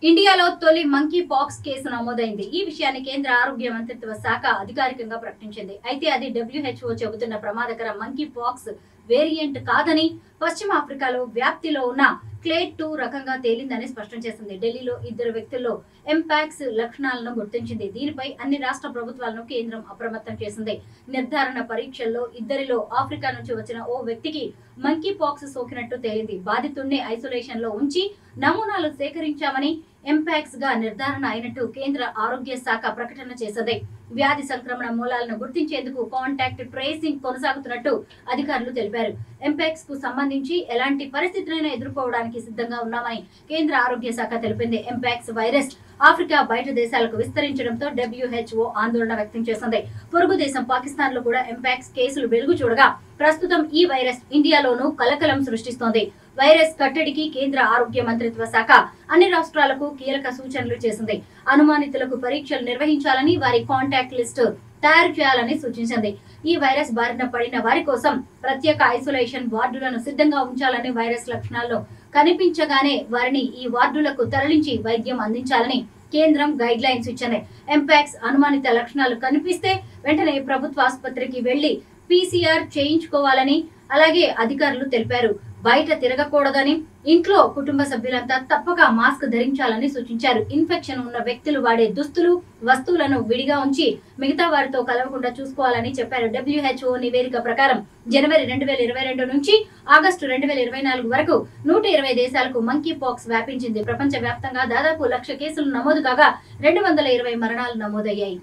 ఇండియాలో తొలి monkey pox case నమోదైంది. ఈ విషయాన్ని కేంద్ర ఆరోగ్య మంత్రిత్వ శాఖ అధికారికంగా ప్రకటించింది. అయితే అది WHO చెబుతున్న ప్రమాదకర మంకీ పాక్స్ వేరియంట్ కాదని, పశ్చిమ ఆఫ్రికాలో వ్యాప్తిలో ఉన్న క్లేడ్ 2 రకంగా తేలిందని స్పష్టం చేసింది. ఢిల్లీలో 2 వ్యక్తుల్లో ఎంపాక్స్ లక్షణాలను గుర్తించింది. దీనిపై అన్ని రాష్ట్ర ప్రభుత్వాలను కేంద్రం అప్రమత్తం చేసింది. నిర్ధారణ పరీక్షల్లో 2లో ఆఫ్రికా నుంచి వచ్చిన ఓ వ్యక్తికి మంకీ పాక్స్ సోకినట్టు తేలింది. బాధితుడిని ఐసోలేషన్ లో ఉంచి నమూనాలు సేకరించామని, ఎంపాక్స్ గా నిర్ధారణ అయినట్టు కేంద్ర ఆరోగ్య శాఖ ప్రకటన చేసింది. వ్యాధి సంక్రమణ మూలాలను గుర్తించేందుకు కాంటాక్ట్ ట్రేసింగ్ కొనసాగుతున్నట్టు అధికారులు తెలిపారు. ఎంపాక్స్ కు సంబంధించి ఎలాంటి పరిస్థితులైనా ఎదుర్కోవడానికి సిద్ధంగా ఉన్నామని కేంద్ర ఆరోగ్య శాఖ తెలిపింది. ఎంపాక్స్ వైరస్ ఆఫ్రికా బయట దేశాలకు విస్తరించడంతో WHO ఆందోళన వ్యక్తం చేసింది. పొరుగు దేశం పాకిస్తాన్ లో కూడా ఎంపాక్స్ కేసులు వెలుగు చూడగా ప్రస్తుతం ఈ వైరస్ ఇండియాలోనూ కలకలం సృష్టిస్తోంది. వైరస్ కట్టడికి కేంద్ర ఆరోగ్య మంత్రిత్వ శాఖ అన్ని రాష్ట్రాలకు కీలక సూచనలు చేసింది. అనుమానితులకు పరీక్షలు నిర్వహించాలని, వారి కాంటాక్ట్ లిస్టు తయారు చేయాలని సూచించింది. ఈ వైరస్ బారిన పడిన వారి కోసం ప్రత్యేక ఐసోలేషన్ వార్డులను సిద్ధంగా ఉంచాలని, వైరస్ లక్షణాలు కనిపించగానే వారిని ఈ వార్డులకు తరలించి వైద్యం అందించాలని కేంద్రం గైడ్ లైన్స్ ఇచ్చింది. ఎంపాక్స్ అనుమానిత లక్షణాలు కనిపిస్తే వెంటనే ప్రభుత్వ ఆసుపత్రికి వెళ్లి PCR చేయించుకోవాలని అలాగే అధికారులు తెలిపారు. బయట తిరగకూడదని, ఇంట్లో కుటుంబ సభ్యులంతా తప్పక మాస్క్ ధరించాలని సూచించారు. ఇన్ఫెక్షన్ ఉన్న వ్యక్తులు వాడే దుస్తులు, వస్తువులను విడిగా ఉంచి మిగతా వారితో కలవకుండా చూసుకోవాలని చెప్పారు. WHO నివేదిక ప్రకారం జనవరి 2022 నుంచి ఆగస్టు 2024 వరకు 120 దేశాలకు మంకీ పాక్స్ వ్యాపించింది. ప్రపంచ వ్యాప్తంగా దాదాపు 1,00,000 కేసులు నమోదు కాగా 220 మరణాలు నమోదయ్యాయి.